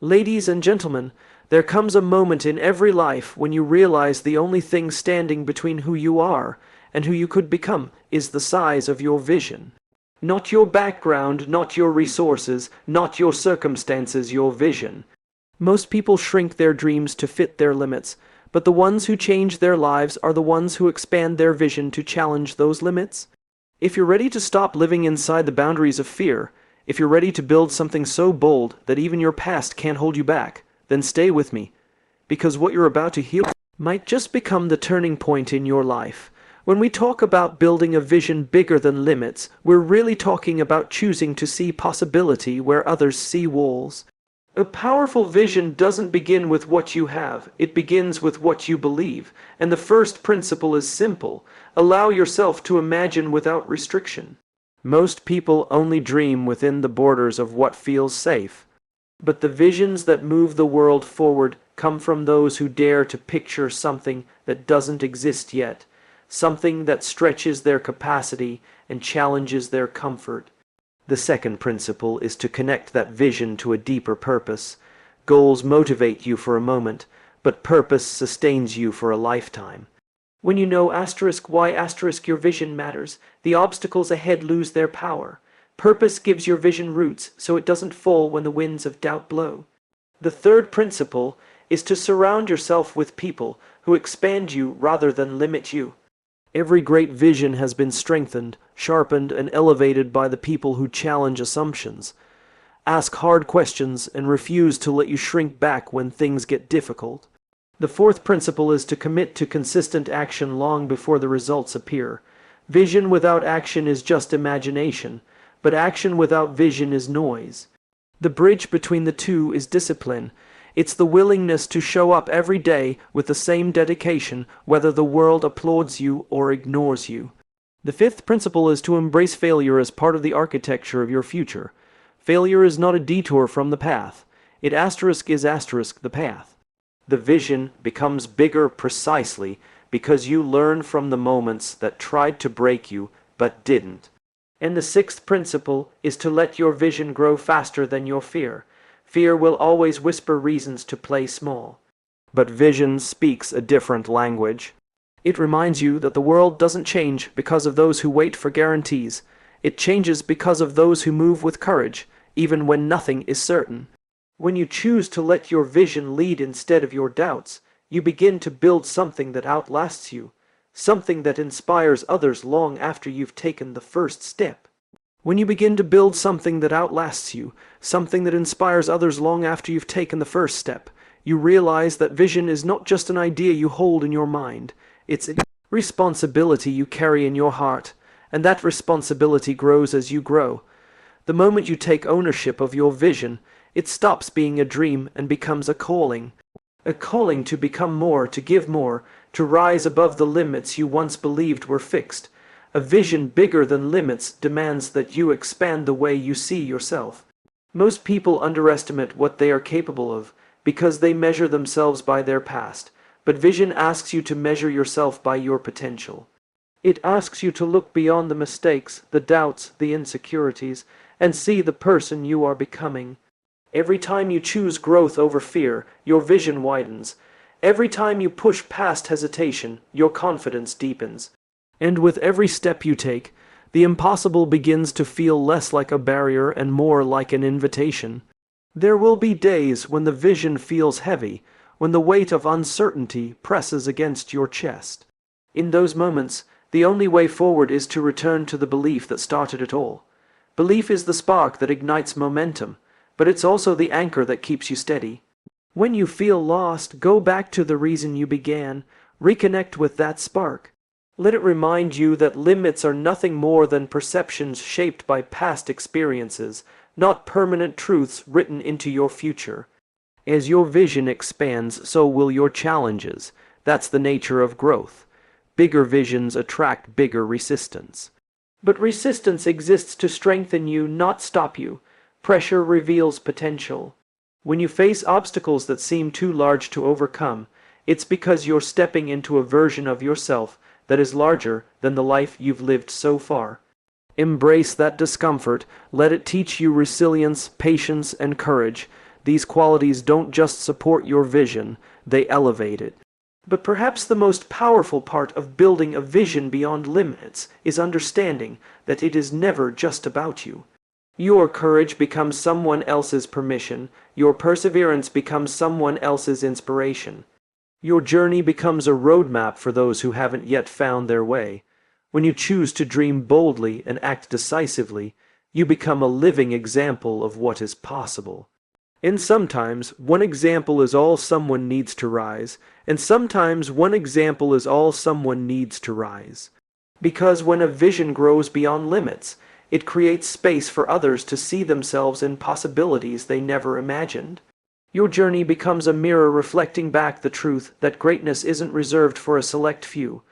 Ladies and gentlemen, there comes a moment in every life when you realize the only thing standing between who you are and who you could become is the size of your vision. Not your background, not your resources, not your circumstances, your vision. Most people shrink their dreams to fit their limits, but the ones who change their lives are the ones who expand their vision to challenge those limits. If you're ready to stop living inside the boundaries of fear, if you're ready to build something so bold that even your past can't hold you back, then stay with me, because what you're about to heal might just become the turning point in your life. When we talk about building a vision bigger than limits, we're really talking about choosing to see possibility where others see walls. A powerful vision doesn't begin with what you have, it begins with what you believe. And the first principle is simple: allow yourself to imagine without restriction. Most people only dream within the borders of what feels safe. But the visions that move the world forward come from those who dare to picture something that doesn't exist yet, something that stretches their capacity and challenges their comfort. The second principle is to connect that vision to a deeper purpose. Goals motivate you for a moment, but purpose sustains you for a lifetime. When you know why your vision matters, the obstacles ahead lose their power. Purpose gives your vision roots so it doesn't fall when the winds of doubt blow. The third principle is to surround yourself with people who expand you rather than limit you. Every great vision has been strengthened, sharpened, and elevated by the people who challenge assumptions, ask hard questions, and refuse to let you shrink back when things get difficult. The fourth principle is to commit to consistent action long before the results appear. Vision without action is just imagination, but action without vision is noise. The bridge between the two is discipline. It's the willingness to show up every day with the same dedication, whether the world applauds you or ignores you. The fifth principle is to embrace failure as part of the architecture of your future. Failure is not a detour from the path. It is the path. The vision becomes bigger precisely because you learn from the moments that tried to break you but didn't. And the sixth principle is to let your vision grow faster than your fear. Fear will always whisper reasons to play small. But vision speaks a different language. It reminds you that the world doesn't change because of those who wait for guarantees. It changes because of those who move with courage, even when nothing is certain. When you choose to let your vision lead instead of your doubts, you begin to build something that outlasts you, something that inspires others long after you've taken the first step. When you begin to build something that outlasts you, something that inspires others long after you've taken the first step, you realize that vision is not just an idea you hold in your mind, it's a responsibility you carry in your heart, and that responsibility grows as you grow. The moment you take ownership of your vision, it stops being a dream and becomes a calling to become more, to give more, to rise above the limits you once believed were fixed. A vision bigger than limits demands that you expand the way you see yourself. Most people underestimate what they are capable of because they measure themselves by their past, but vision asks you to measure yourself by your potential. It asks you to look beyond the mistakes, the doubts, the insecurities, and see the person you are becoming. Every time you choose growth over fear, your vision widens. Every time you push past hesitation, your confidence deepens. And with every step you take, the impossible begins to feel less like a barrier and more like an invitation. There will be days when the vision feels heavy, when the weight of uncertainty presses against your chest. In those moments, the only way forward is to return to the belief that started it all. Belief is the spark that ignites momentum, but it's also the anchor that keeps you steady. When you feel lost, go back to the reason you began, reconnect with that spark. Let it remind you that limits are nothing more than perceptions shaped by past experiences, not permanent truths written into your future. As your vision expands, so will your challenges. That's the nature of growth. Bigger visions attract bigger resistance. But resistance exists to strengthen you, not stop you. Pressure reveals potential. When you face obstacles that seem too large to overcome, it's because you're stepping into a version of yourself that is larger than the life you've lived so far. Embrace that discomfort, let it teach you resilience, patience, and courage. These qualities don't just support your vision, they elevate it. But perhaps the most powerful part of building a vision beyond limits is understanding that it is never just about you. Your courage becomes someone else's permission, your perseverance becomes someone else's inspiration. Your journey becomes a roadmap for those who haven't yet found their way. When you choose to dream boldly and act decisively, you become a living example of what is possible. And sometimes one example is all someone needs to rise, and sometimes one example is all someone needs to rise. Because when a vision grows beyond limits, it creates space for others to see themselves in possibilities they never imagined. Your journey becomes a mirror reflecting back the truth that greatness isn't reserved for a select few.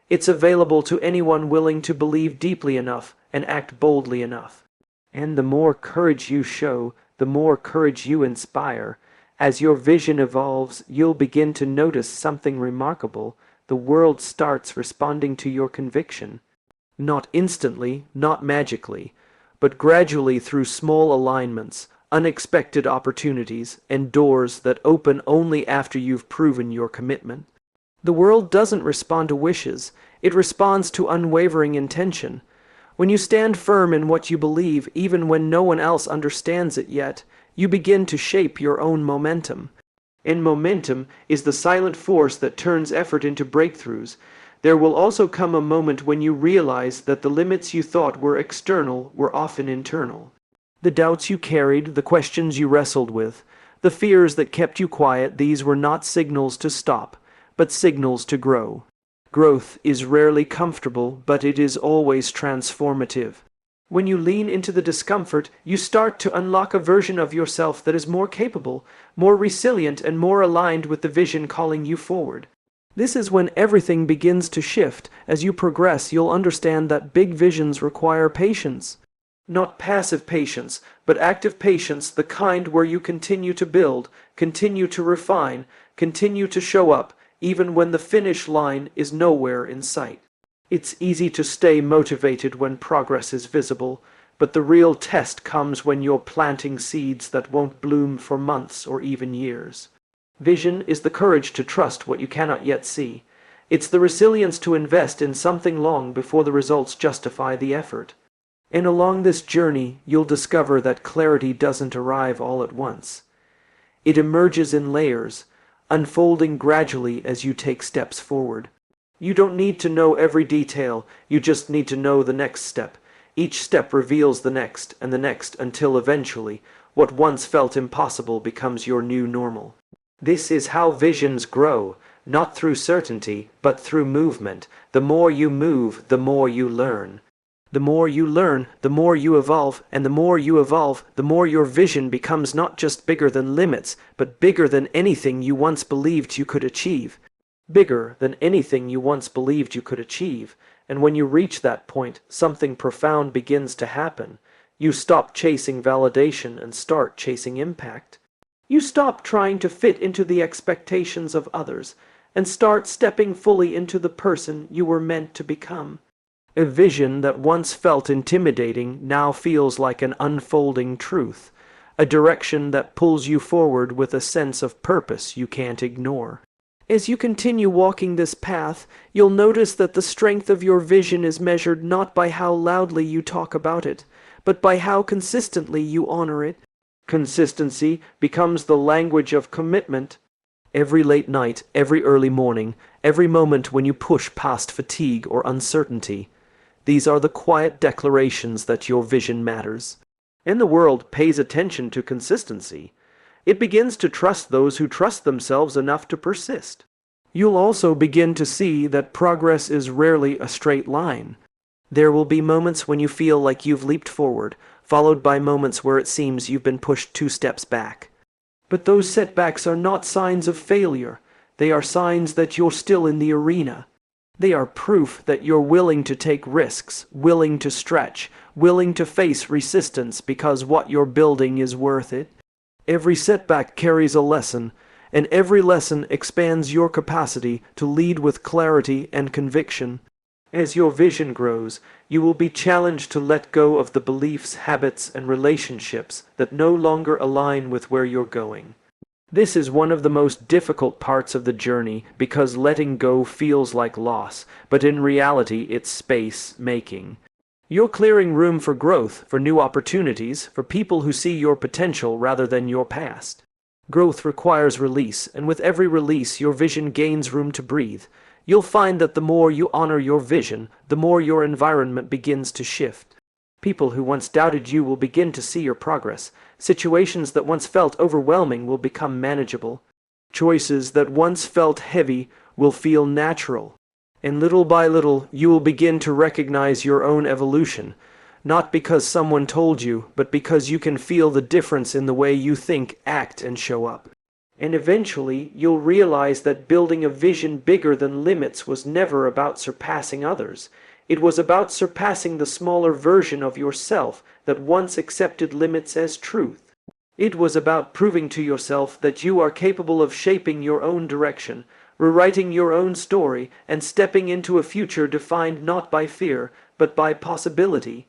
It's available to anyone willing to believe deeply enough and act boldly enough. And the more courage you show, the more courage you inspire. As your vision evolves, you'll begin to notice something remarkable. The world starts responding to your conviction. Not instantly, not magically, but gradually through small alignments, unexpected opportunities, and doors that open only after you've proven your commitment. The world doesn't respond to wishes, it responds to unwavering intention. When you stand firm in what you believe, even when no one else understands it yet, you begin to shape your own momentum. And momentum is the silent force that turns effort into breakthroughs. There will also come a moment when you realize that the limits you thought were external were often internal. The doubts you carried, the questions you wrestled with, the fears that kept you quiet, these were not signals to stop, but signals to grow. Growth is rarely comfortable, but it is always transformative. When you lean into the discomfort, you start to unlock a version of yourself that is more capable, more resilient, and more aligned with the vision calling you forward. This is when everything begins to shift. As you progress, you'll understand that big visions require patience. Not passive patience, but active patience, the kind where you continue to build, continue to refine, continue to show up, even when the finish line is nowhere in sight. It's easy to stay motivated when progress is visible, but the real test comes when you're planting seeds that won't bloom for months or even years. Vision is the courage to trust what you cannot yet see. It's the resilience to invest in something long before the results justify the effort. And along this journey, you'll discover that clarity doesn't arrive all at once. It emerges in layers, unfolding gradually as you take steps forward. You don't need to know every detail, you just need to know the next step. Each step reveals the next and the next until eventually, what once felt impossible becomes your new normal. This is how visions grow, not through certainty, but through movement. The more you move, the more you learn. The more you learn, the more you evolve, and the more you evolve, the more your vision becomes not just bigger than limits, but bigger than anything you once believed you could achieve. Bigger than anything you once believed you could achieve. And when you reach that point, something profound begins to happen. You stop chasing validation and start chasing impact. You stop trying to fit into the expectations of others and start stepping fully into the person you were meant to become. A vision that once felt intimidating now feels like an unfolding truth, a direction that pulls you forward with a sense of purpose you can't ignore. As you continue walking this path, you'll notice that the strength of your vision is measured not by how loudly you talk about it, but by how consistently you honor it. Consistency becomes the language of commitment. Every late night, every early morning, every moment when you push past fatigue or uncertainty. These are the quiet declarations that your vision matters. And the world pays attention to consistency. It begins to trust those who trust themselves enough to persist. You'll also begin to see that progress is rarely a straight line. There will be moments when you feel like you've leaped forward, followed by moments where it seems you've been pushed 2 steps back. But those setbacks are not signs of failure. They are signs that you're still in the arena. They are proof that you're willing to take risks, willing to stretch, willing to face resistance because what you're building is worth it. Every setback carries a lesson, and every lesson expands your capacity to lead with clarity and conviction. As your vision grows, you will be challenged to let go of the beliefs, habits, and relationships that no longer align with where you're going. This is one of the most difficult parts of the journey because letting go feels like loss, but in reality it's space making. You're clearing room for growth, for new opportunities, for people who see your potential rather than your past. Growth requires release, and with every release your vision gains room to breathe. You'll find that the more you honor your vision, the more your environment begins to shift. People who once doubted you will begin to see your progress. Situations that once felt overwhelming will become manageable. Choices that once felt heavy will feel natural. And little by little, you will begin to recognize your own evolution, not because someone told you, but because you can feel the difference in the way you think, act, and show up. And eventually, you'll realize that building a vision bigger than limits was never about surpassing others. It was about surpassing the smaller version of yourself that once accepted limits as truth. It was about proving to yourself that you are capable of shaping your own direction, rewriting your own story, and stepping into a future defined not by fear, but by possibility.